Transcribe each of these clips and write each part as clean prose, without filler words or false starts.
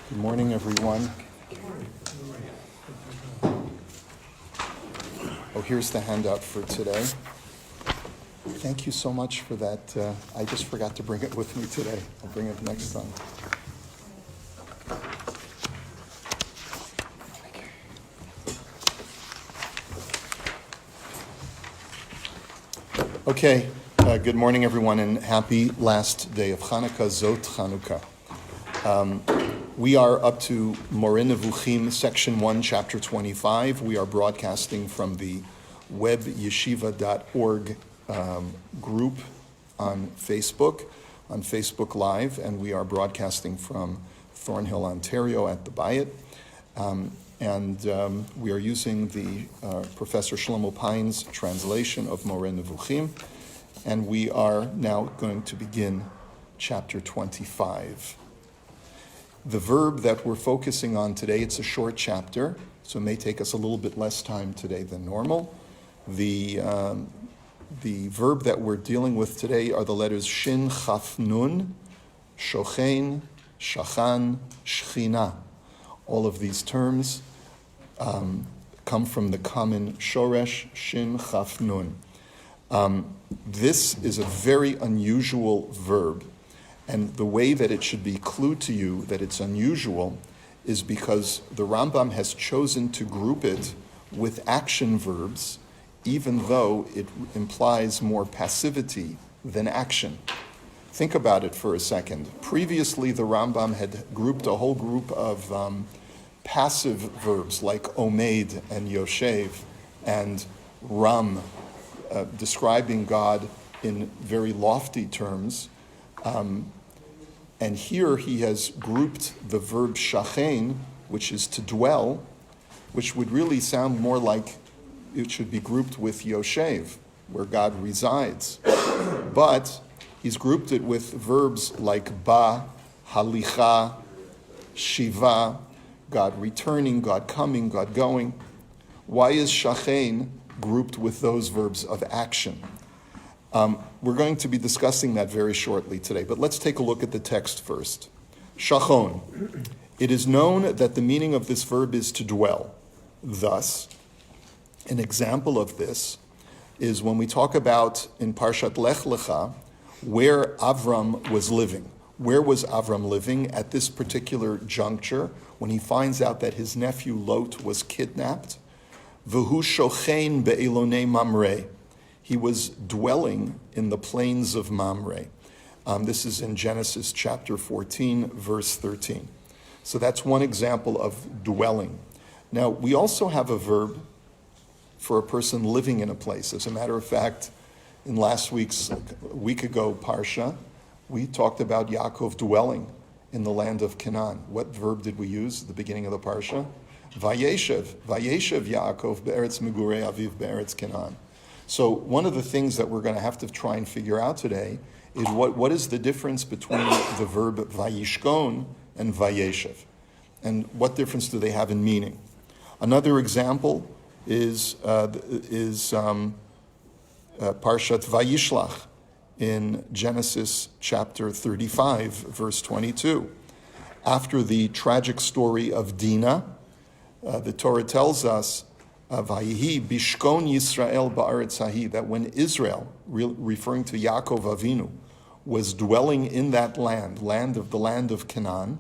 Good morning, everyone. Oh, here's the handout for today. Thank you so much for that. I just forgot to bring it with me today. I'll bring it next time. Okay, good morning, everyone, and happy last day of Hanukkah, Zot Chanukah. We are up to Moreh Nevukhim, section 1, chapter 25. We are broadcasting from the webyeshiva.org group on Facebook Live, and we are broadcasting from Thornhill, Ontario at the Bayit. We are using the Professor Shlomo Pine's translation of Moreh Nevukhim, and we are now going to begin chapter 25. The verb that we're focusing on today, it's a short chapter, so it may take us a little bit less time today than normal. The verb that we're dealing with today are the letters Shin, Chaf, Nun, Shochein, Shachan, Shekhinah. All of these terms come from the common Shoresh, Shin, Chaf, Nun. This is a very unusual verb. And the way that it should be clued to you that it's unusual is because the Rambam has chosen to group it with action verbs, even though it implies more passivity than action. Think about it for a second. Previously, the Rambam had grouped a whole group of passive verbs like omed and yoshev and ram, describing God in very lofty terms. And here he has grouped the verb shachein, which is to dwell, which would really sound more like it should be grouped with yoshev, where God resides. But he's grouped it with verbs like ba, halicha, shiva, God returning, God coming, God going. Why is shachein grouped with those verbs of action? We're going to be discussing that very shortly today, but let's take a look at the text first. Shachon. It is known that the meaning of this verb is to dwell. Thus, an example of this is when we talk about in Parshat Lech Lecha, where Avram was living. Where was Avram living at this particular juncture when he finds out that his nephew Lot was kidnapped? V'hu shochein be'elonei Mamre. He was dwelling in the plains of Mamre. This is in Genesis chapter 14, verse 13. So that's one example of dwelling. Now, we also have a verb for a person living in a place. As a matter of fact, in last week's, a week ago, Parsha, we talked about Yaakov dwelling in the land of Canaan. What verb did we use at the beginning of the Parsha? Vayeshev Yaakov be'eretz Megurei Aviv be'eretz Canaan. So one of the things that we're going to have to try and figure out today is what is the difference between the verb vayishkon and vayeshev, and what difference do they have in meaning? Another example is Parshat Vayishlach in Genesis chapter 35, verse 22. After the tragic story of Dinah, the Torah tells us Vayihi bishkon Yisrael ba'aretz hahi, that when Israel, referring to Yaakov Avinu, was dwelling in that land of Canaan,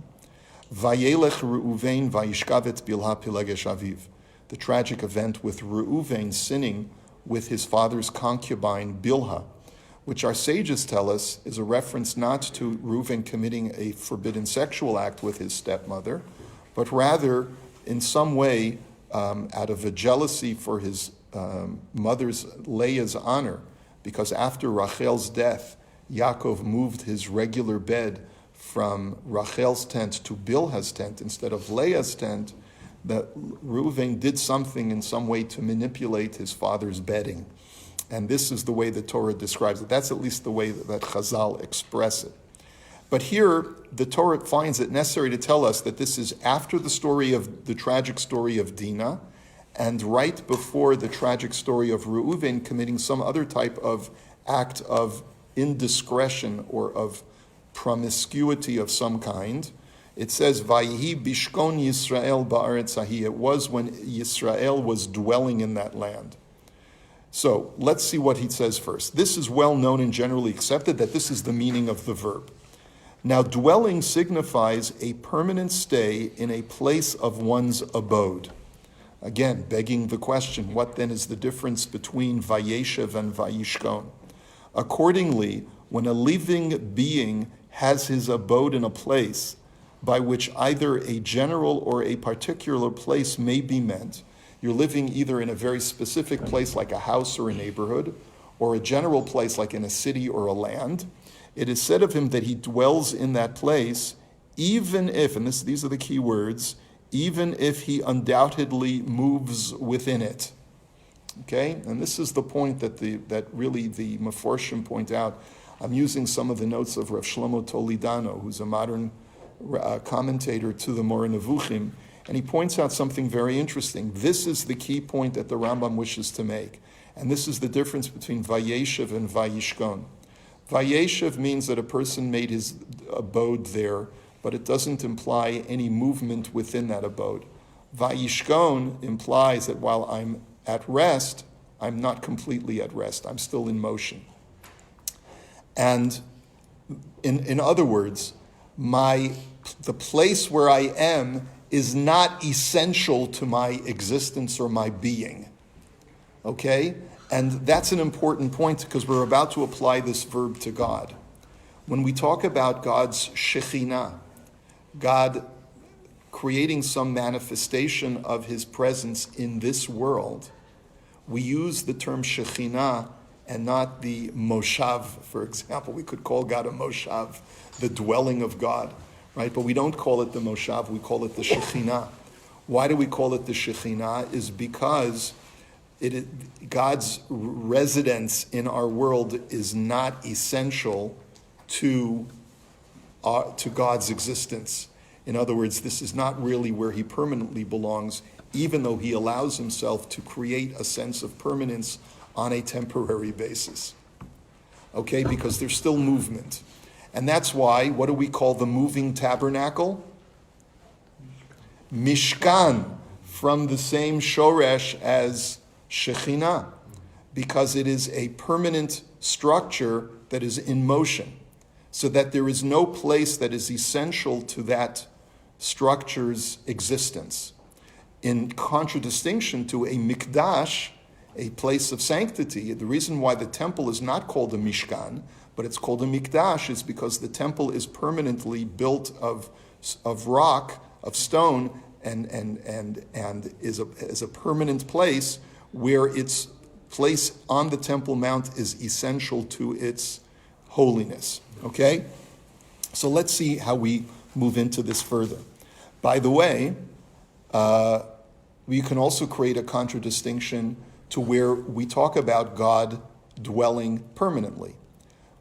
Vayelech Reuven vayishkavet bilha pilegesh aviv, the tragic event with Reuven sinning with his father's concubine Bilhah, which our sages tell us is a reference not to Reuven committing a forbidden sexual act with his stepmother, but rather in some way out of a jealousy for his mother's Leah's honor, because after Rachel's death, Yaakov moved his regular bed from Rachel's tent to Bilhah's tent instead of Leah's tent, that Reuven did something in some way to manipulate his father's bedding. And this is the way the Torah describes it. That's at least the way that Chazal express it. But here, the Torah finds it necessary to tell us that this is after the tragic story of Dinah, and right before the tragic story of Reuven committing some other type of act of indiscretion or of promiscuity of some kind, It says, Vayihi bishkon Yisrael ba'aretz hahi. It was when Yisrael was dwelling in that land. So let's see what he says first. This is well known and generally accepted that this is the meaning of the verb. Now, dwelling signifies a permanent stay in a place of one's abode. Again, begging the question, what then is the difference between Vayeshev and Vayishkon? Accordingly, when a living being has his abode in a place by which either a general or a particular place may be meant, you're living either in a very specific place like a house or a neighborhood, or a general place like in a city or a land, it is said of him that he dwells in that place, even if, and these are the key words, even if he undoubtedly moves within it. Okay? And this is the point that really the Meforshim point out. I'm using some of the notes of Rav Shlomo Toledano, who's a modern commentator to the Moreh Nevukhim, and he points out something very interesting. This is the key point that the Rambam wishes to make. And this is the difference between Vayeshev and Vayishkon. Vayeshev means that a person made his abode there, but it doesn't imply any movement within that abode. Vayishkon implies that while I'm at rest, I'm not completely at rest. I'm still in motion. And in other words, the place where I am is not essential to my existence or my being. Okay? And that's an important point because we're about to apply this verb to God. When we talk about God's Shekhinah, God creating some manifestation of his presence in this world, we use the term Shekhinah and not the Moshav, for example. We could call God a Moshav, the dwelling of God, right? But we don't call it the Moshav, we call it the Shekhinah. Why do we call it the Shekhinah? Is because God's residence in our world is not essential to God's existence. In other words, this is not really where he permanently belongs, even though he allows himself to create a sense of permanence on a temporary basis. Okay, because there's still movement. And that's why, what do we call the moving tabernacle? Mishkan, from the same shoresh as Shekhinah, because it is a permanent structure that is in motion, so that there is no place that is essential to that structure's existence. In contradistinction to a mikdash, a place of sanctity, the reason why the temple is not called a mishkan, but it's called a mikdash, is because the temple is permanently built of rock, of stone, and is a permanent place where its place on the Temple Mount is essential to its holiness. Okay? So let's see how we move into this further. By the way, we can also create a contradistinction to where we talk about God dwelling permanently.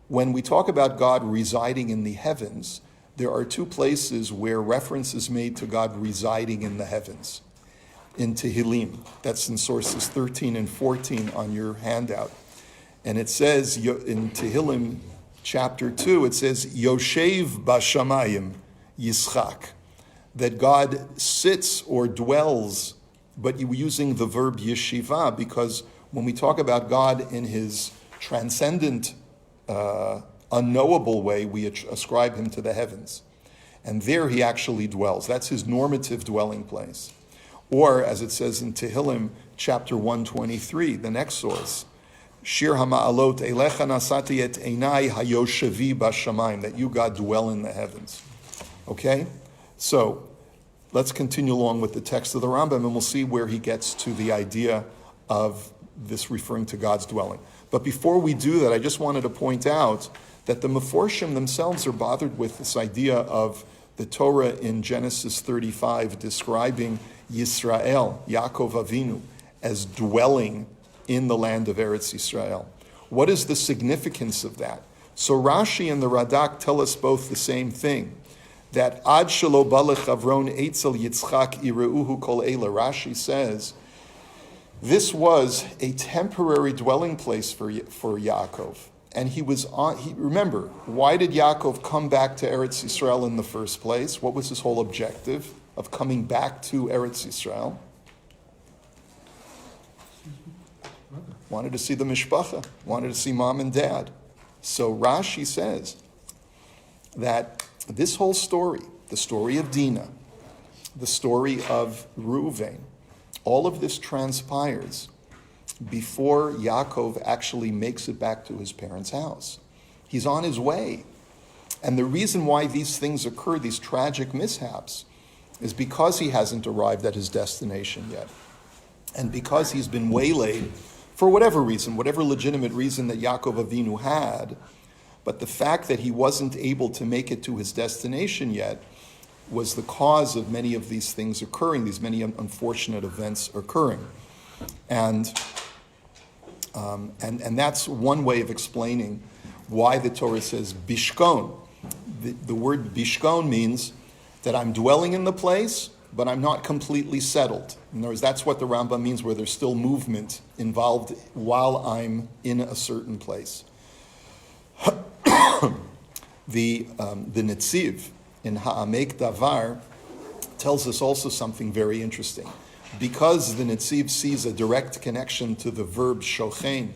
When we talk about God residing in the heavens, there are two places where reference is made to God residing in the heavens. In Tehillim, that's in sources 13 and 14 on your handout. And it says in Tehillim chapter 2, it says, Yoshev Bashamayim Yischak, that God sits or dwells, but using the verb yeshiva, because when we talk about God in his transcendent, unknowable way, we ascribe him to the heavens. And there he actually dwells. That's his normative dwelling place. Or, as it says in Tehillim, chapter 123, the next source, Shir HaMa'alot Elecha Nasati et Einai Hayoshevi Bashamayim, that you, God, dwell in the heavens. Okay? So, let's continue along with the text of the Rambam, and we'll see where he gets to the idea of this referring to God's dwelling. But before we do that, I just wanted to point out that the Meforshim themselves are bothered with this idea of the Torah in Genesis 35 describing Yisrael, Yaakov Avinu, as dwelling in the land of Eretz Yisrael. What is the significance of that? So Rashi and the Radak tell us both the same thing, that Ad shelo balech Avron eitzel Yitzchak ireuhu kol eila. Rashi says, this was a temporary dwelling place for Yaakov. and he was on. Remember, why did Yaakov come back to Eretz Yisrael in the first place? What was his whole objective of coming back to Eretz Yisrael? Wanted to see the mishpacha, wanted to see mom and dad. So Rashi says that this whole story, the story of Dinah, the story of Reuven, all of this transpires before Yaakov actually makes it back to his parents' house. He's on his way. And the reason why these things occur, these tragic mishaps, is because he hasn't arrived at his destination yet. And because he's been waylaid for whatever reason, whatever legitimate reason that Yaakov Avinu had, but the fact that he wasn't able to make it to his destination yet was the cause of many of these things occurring, these many unfortunate events occurring. And that's one way of explaining why the Torah says bishkon. The word bishkon means that I'm dwelling in the place, but I'm not completely settled. In other words, that's what the Rambam means, where there's still movement involved while I'm in a certain place. The Netziv in Ha'amek Davar tells us also something very interesting. Because the Netziv sees a direct connection to the verb shochen,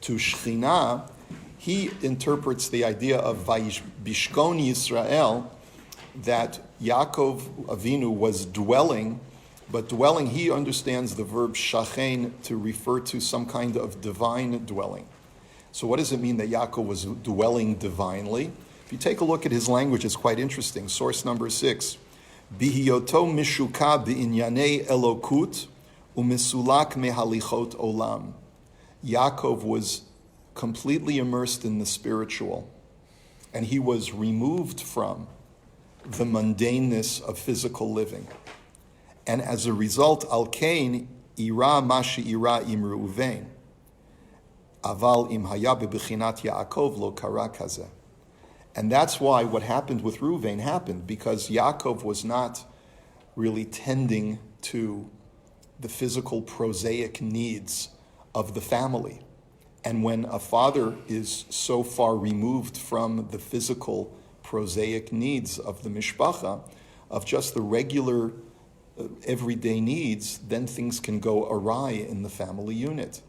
to Shekhinah, he interprets the idea of Bishkon Yisrael, that Yaakov Avinu was dwelling, but dwelling, he understands the verb shachen to refer to some kind of divine dwelling. So what does it mean that Yaakov was dwelling divinely? If you take a look at his language, it's quite interesting. Source number 6. Bihiyoto mishuka bi'inyanei elokut umisulak mehalichot olam. Yaakov was completely immersed in the spiritual, and he was removed from the mundaneness of physical living. And as a result, al kain ira mashi ira im Reuven, aval im haya bebechinat Yaakov lo kara kazeh. And that's why what happened with Reuven happened, because Yaakov was not really tending to the physical prosaic needs of the family. And when a father is so far removed from the physical prosaic needs of the mishpacha, of just the regular everyday needs, then things can go awry in the family unit.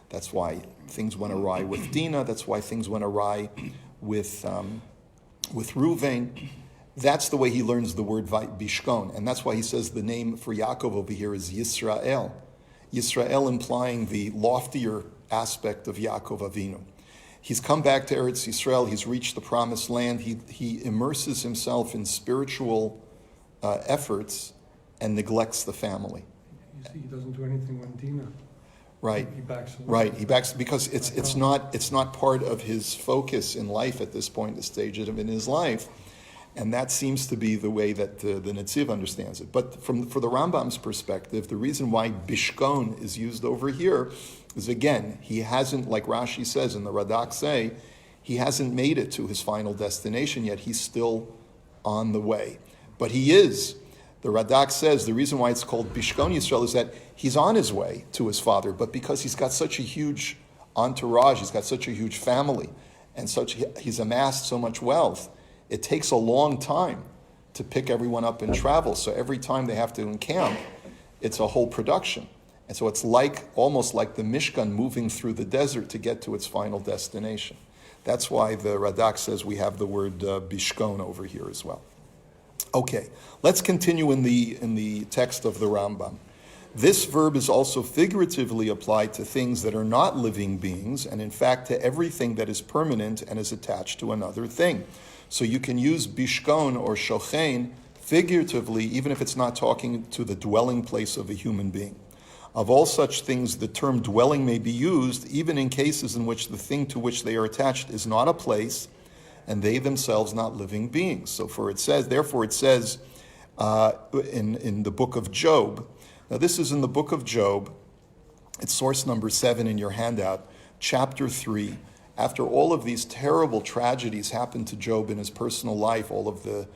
That's why things went awry with Dinah. That's why things went awry with Reuven. That's the way he learns the word bishkon, and that's why he says the name for Yaakov over here is Yisrael. Yisrael implying the loftier aspect of Yaakov Avinu. He's come back to Eretz Yisrael. He's reached the promised land. He immerses himself in spiritual efforts and neglects the family. You see, he doesn't do anything when Dinah. Right. He backs away. Right. He backs because it's not part of his focus in life at this point, the stage of in his life, and that seems to be the way that the Netziv understands it. But for the Rambam's perspective, the reason why bishkon is used over here is, again, he hasn't, like Rashi says and the Radak say, he hasn't made it to his final destination yet. He's still on the way, but he is. The Radak says the reason why it's called Bishkon Yisrael is that he's on his way to his father, but because he's got such a huge entourage, he's got such a huge family, and he's amassed so much wealth, it takes a long time to pick everyone up and travel. So every time they have to encamp, it's a whole production. And so it's almost like the Mishkan moving through the desert to get to its final destination. That's why the Radak says we have the word Bishkon over here as well. Okay, let's continue in the text of the Rambam. This verb is also figuratively applied to things that are not living beings, and in fact to everything that is permanent and is attached to another thing. So you can use bishkon or shochen figuratively, even if it's not talking to the dwelling place of a human being. Of all such things, the term dwelling may be used even in cases in which the thing to which they are attached is not a place, and they themselves not living beings. So therefore it says in the book of Job. Now this is in the book of Job. It's source number 7 in your handout, chapter 3. After all of these terrible tragedies happened to Job in his personal life, all of the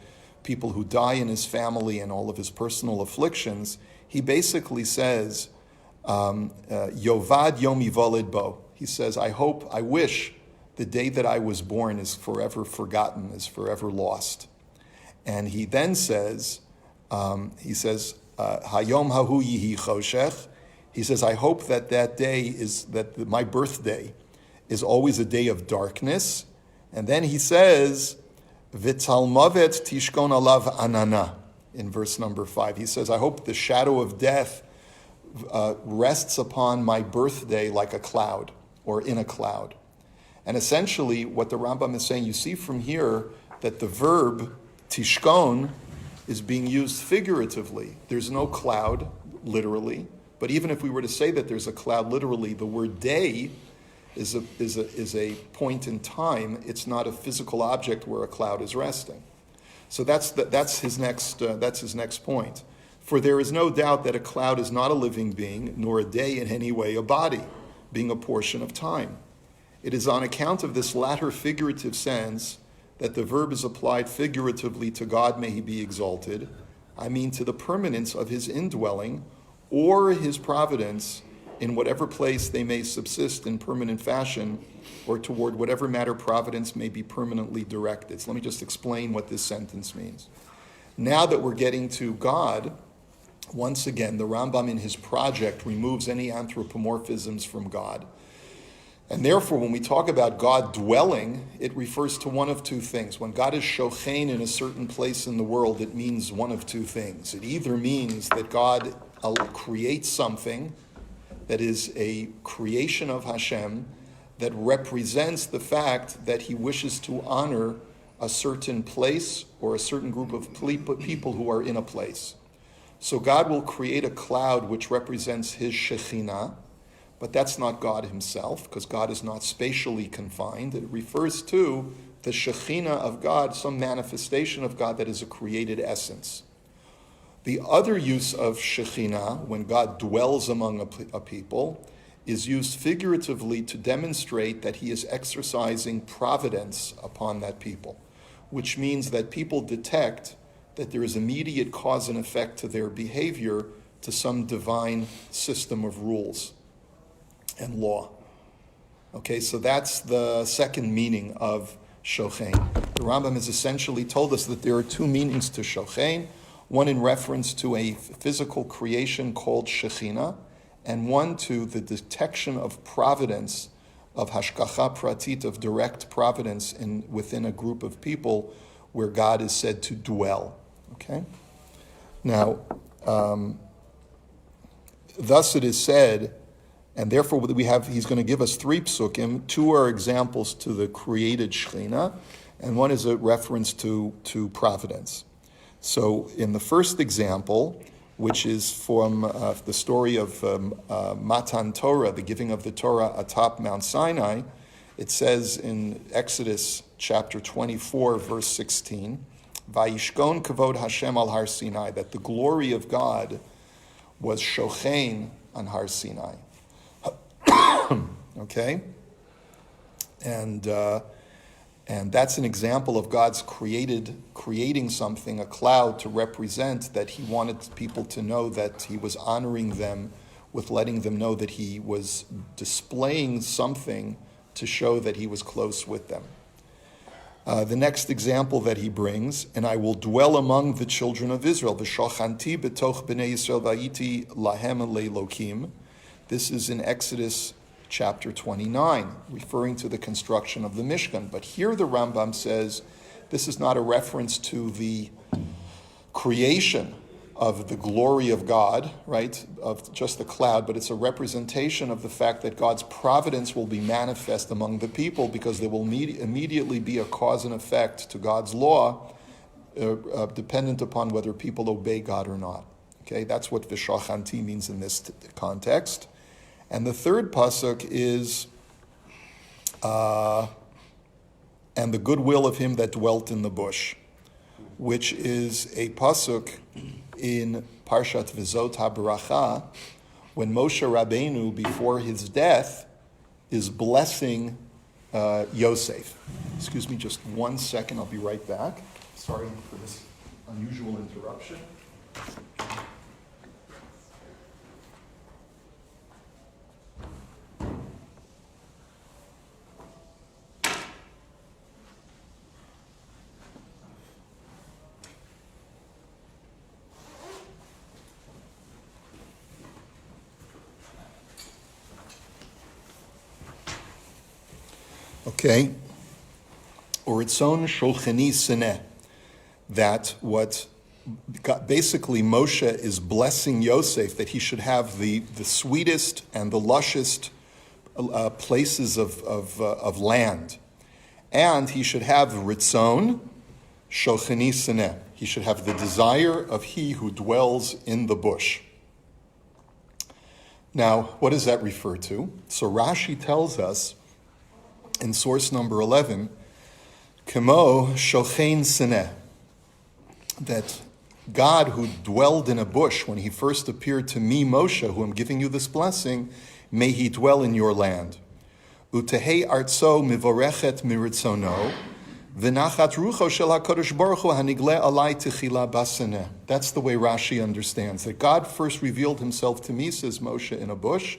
people who die in his family and all of his personal afflictions, he basically says, Yovad Yom Yivoled Bo. He says, I wish the day that I was born is forever forgotten, is forever lost. And he then says, Hayom hahu yihi choshech. He says, I hope that my birthday is always a day of darkness. And then he says, V'talmavet tishkon alav anana, in verse number 5. He says, I hope the shadow of death rests upon my birthday like a cloud, or in a cloud. And essentially, what the Rambam is saying, you see from here that the verb tishkon is being used figuratively. There's no cloud, literally. But even if we were to say that there's a cloud, literally, the word day is a point in time. It's not a physical object where a cloud is resting. So that's his next point. For there is no doubt that a cloud is not a living being, nor a day in any way a body, being a portion of time. It is on account of this latter figurative sense that the verb is applied figuratively to God, may he be exalted. I mean to the permanence of his indwelling or his providence in whatever place they may subsist in permanent fashion, or toward whatever matter providence may be permanently directed. So let me just explain what this sentence means. Now that we're getting to God, once again, the Rambam in his project removes any anthropomorphisms from God. And therefore, when we talk about God dwelling, it refers to one of two things. When God is shochin in a certain place in the world, it means one of two things. It either means that God creates something that is a creation of Hashem that represents the fact that he wishes to honor a certain place or a certain group of people who are in a place. So God will create a cloud which represents his Shekhinah, but that's not God himself, because God is not spatially confined. It refers to the Shekhinah of God, some manifestation of God that is a created essence. The other use of Shekhinah, when God dwells among a people, is used figuratively to demonstrate that he is exercising providence upon that people, which means that people detect that there is immediate cause and effect to their behavior to some divine system of rules and law. Okay, so that's the second meaning of Shochein. The Rambam has essentially told us that there are two meanings to Shochein, one in reference to a physical creation called Shekhinah, and one to the detection of providence, of hashgacha pratit, of direct providence within a group of people where God is said to dwell. Okay? Now, thus it is said, and therefore he's going to give us three psukim. Two are examples to the created Shekhinah, and one is a reference to providence. So in the first example, which is from the story of Matan Torah, the giving of the Torah atop Mount Sinai, it says in Exodus chapter 24, verse 16, Vayishkon kavod Hashem al Har Sinai, that the glory of God was shochein on Har Sinai. Okay? And that's an example of God's creating something, a cloud, to represent that he wanted people to know that he was honoring them with letting them know that he was displaying something to show that he was close with them. The next example that he brings, and I will dwell among the children of Israel, v'shochanti betoch b'nei Yisrael v'ayiti lahem le'lokim. This is in Exodus chapter 29, referring to the construction of the Mishkan. But here the Rambam says this is not a reference to the creation of the glory of God, right, of just the cloud, but it's a representation of the fact that God's providence will be manifest among the people, because there will immediately be a cause and effect to God's law, dependent upon whether people obey God or not. Okay, that's what V'shachanti means in this context. And the third pasuk is, and the goodwill of him that dwelt in the bush, which is a pasuk in Parshat V'zot HaBaracha, when Moshe Rabbeinu, before his death, is blessing Yosef. Excuse me just 1 second, I'll be right back. Sorry for this unusual interruption. Okay? Uritzon Shulchani Sineh. That what basically Moshe is blessing Yosef that he should have the sweetest and the lushest places of land. And he should have Ritzon Shulchani Sineh. He should have the desire of he who dwells in the bush. Now, what does that refer to? So Rashi tells us in source number 11, Kemo Shochein Sineh, that God who dwelled in a bush when he first appeared to me, Moshe, who I'm giving you this blessing, may he dwell in your land. Utehei artso mivorechet miritzono, v'nachat rucho shel HaKadosh Baruch Hu hanigle alai techila baseneh. That's the way Rashi understands, that God first revealed himself to me, says Moshe, in a bush.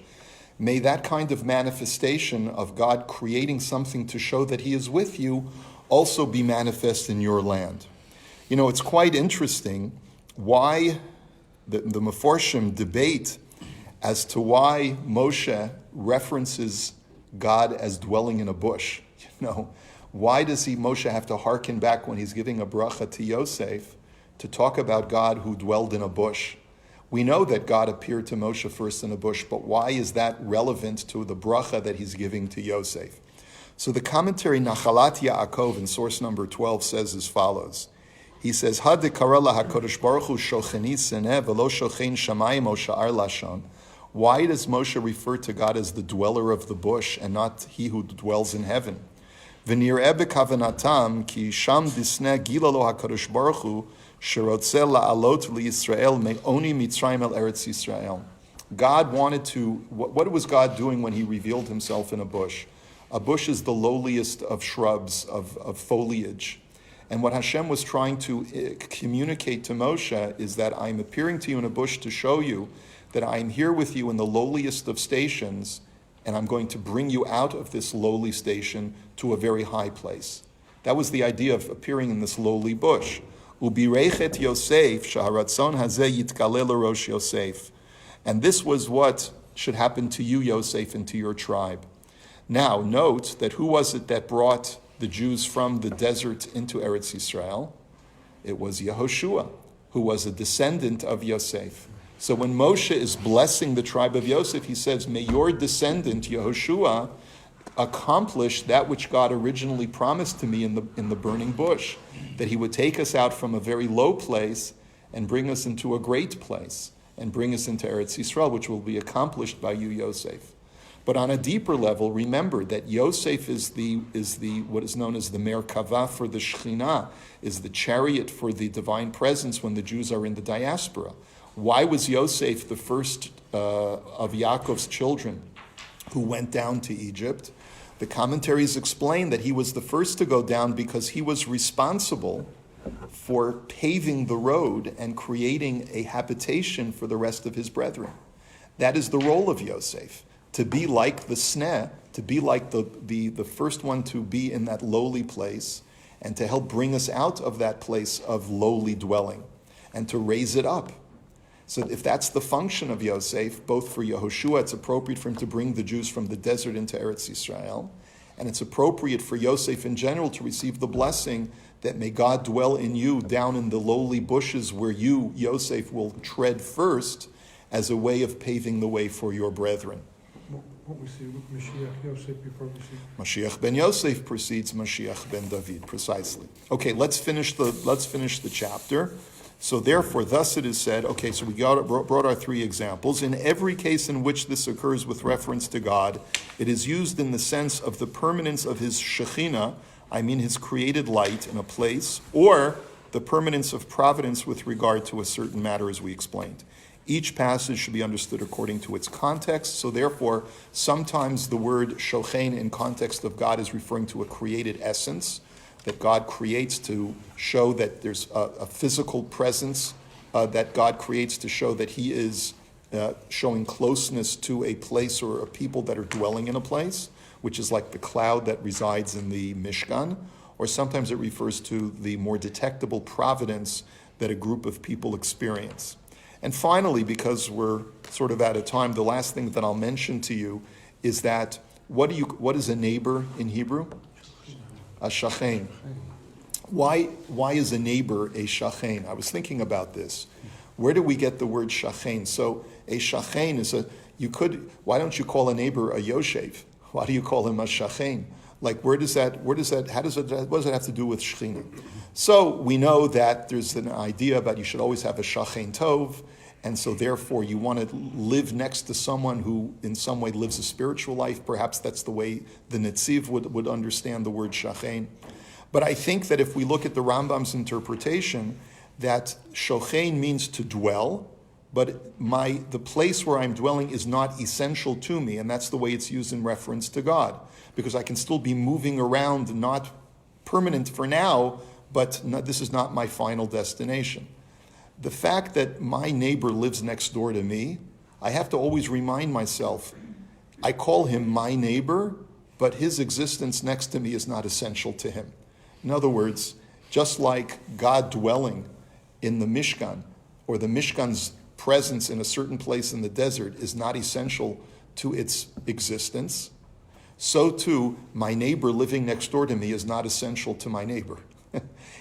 May that kind of manifestation of God creating something to show that he is with you also be manifest in your land. You know, it's quite interesting why the Meforshim debate as to why Moshe references God as dwelling in a bush. You know, why does Moshe have to hearken back when he's giving a bracha to Yosef to talk about God who dwelled in a bush? We know that God appeared to Moshe first in a bush, but why is that relevant to the bracha that he's giving to Yosef? So the commentary Nachalat Yaakov in source number 12 says as follows. He says, Had dekarala HaKadosh Baruch Hu shocheni seneh v'lo shochen shamayim o sha'ar lashon. Why does Moshe refer to God as the dweller of the bush and not he who dwells in heaven? V'nir'eh bekavanatam ki sham disneh gila lo HaKadosh Baruch Hu sherotzeh la'alot liYisrael me'oni mitzrayim el eretz Yisrael. God wanted to, what was God doing when he revealed himself in a bush? A bush is the lowliest of shrubs, of foliage. And what Hashem was trying to communicate to Moshe is that I'm appearing to you in a bush to show you that I'm here with you in the lowliest of stations, and I'm going to bring you out of this lowly station to a very high place. That was the idea of appearing in this lowly bush. Ubirechet Yosef shaharatzon hazeh yitkale l'rosh Yosef. And this was what should happen to you, Yosef, and to your tribe. Now, note that who was it that brought the Jews from the desert into Eretz Yisrael? It was Yehoshua, who was a descendant of Yosef. So when Moshe is blessing the tribe of Yosef, he says, may your descendant, Yehoshua, accomplish that which God originally promised to me in the burning bush, that he would take us out from a very low place and bring us into a great place, and bring us into Eretz Yisrael, which will be accomplished by you, Yosef. But on a deeper level, remember that Yosef is the what is known as the Merkava for the Shekhinah, is the chariot for the divine presence when the Jews are in the diaspora. Why was Yosef the first of Yaakov's children who went down to Egypt? The commentaries explain that he was the first to go down because he was responsible for paving the road and creating a habitation for the rest of his brethren. That is the role of Yosef. To be like the sneh, to be like the first one to be in that lowly place, and to help bring us out of that place of lowly dwelling, and to raise it up. So if that's the function of Yosef, both for Yehoshua, it's appropriate for him to bring the Jews from the desert into Eretz Yisrael, and it's appropriate for Yosef in general to receive the blessing that may God dwell in you down in the lowly bushes where you, Yosef, will tread first as a way of paving the way for your brethren. What we see with Mashiach Yosef before we see Mashiach ben Yosef precedes Mashiach ben David, precisely. Okay, let's finish the chapter. So therefore, thus it is said, okay, so we brought our three examples. In every case in which this occurs with reference to God, it is used in the sense of the permanence of his Shekhinah, I mean his created light in a place, or the permanence of providence with regard to a certain matter, as we explained. Each passage should be understood according to its context, so therefore, sometimes the word shochein in context of God is referring to a created essence, that God creates to show that there's a physical presence that God creates to show that he is showing closeness to a place or a people that are dwelling in a place, which is like the cloud that resides in the Mishkan, or sometimes it refers to the more detectable providence that a group of people experience. And finally, because we're sort of out of time, the last thing that I'll mention to you is that what is a neighbor in Hebrew? A shachen. Why is a neighbor a shachen? I was thinking about this. Where do we get the word shachen? So a shachen is why don't you call a neighbor a yoshev? Why do you call him a shachen? Like, what does it have to do with Shekhinah? So we know that there's an idea about you should always have a shachen tov, and so therefore you want to live next to someone who in some way lives a spiritual life. Perhaps that's the way the Netziv would understand the word shachen. But I think that if we look at the Rambam's interpretation, that shochein means to dwell, but the place where I'm dwelling is not essential to me, and that's the way it's used in reference to God, because I can still be moving around, not permanent for now, but this is not my final destination. The fact that my neighbor lives next door to me, I have to always remind myself, I call him my neighbor, but his existence next to me is not essential to him. In other words, just like God dwelling in the Mishkan, or the Mishkan's presence in a certain place in the desert is not essential to its existence, so too, my neighbor living next door to me is not essential to my neighbor.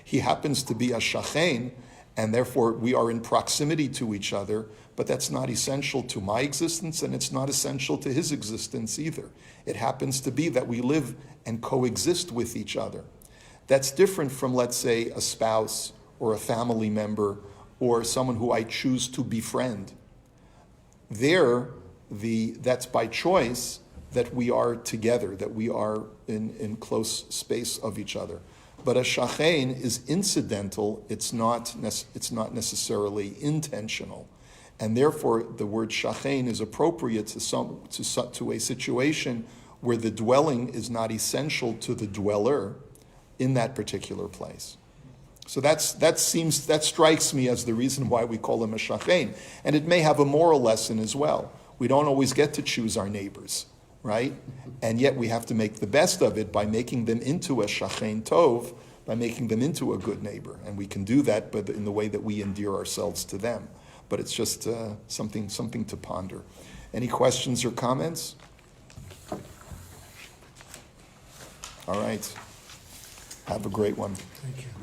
He happens to be a shachen, and therefore we are in proximity to each other, but that's not essential to my existence, and it's not essential to his existence either. It happens to be that we live and coexist with each other. That's different from, let's say, a spouse or a family member or someone who I choose to befriend. That's by choice that we are together, that we are in close space of each other. But a shachen is incidental, it's not necessarily intentional. And therefore, the word shachen is appropriate to a situation where the dwelling is not essential to the dweller in that particular place. So that strikes me as the reason why we call him a shachen. And it may have a moral lesson as well. We don't always get to choose our neighbors, right? And yet we have to make the best of it by making them into a shachen tov, by making them into a good neighbor. And we can do that but in the way that we endear ourselves to them. But it's just something to ponder. Any questions or comments? All right. Have a great one. Thank you.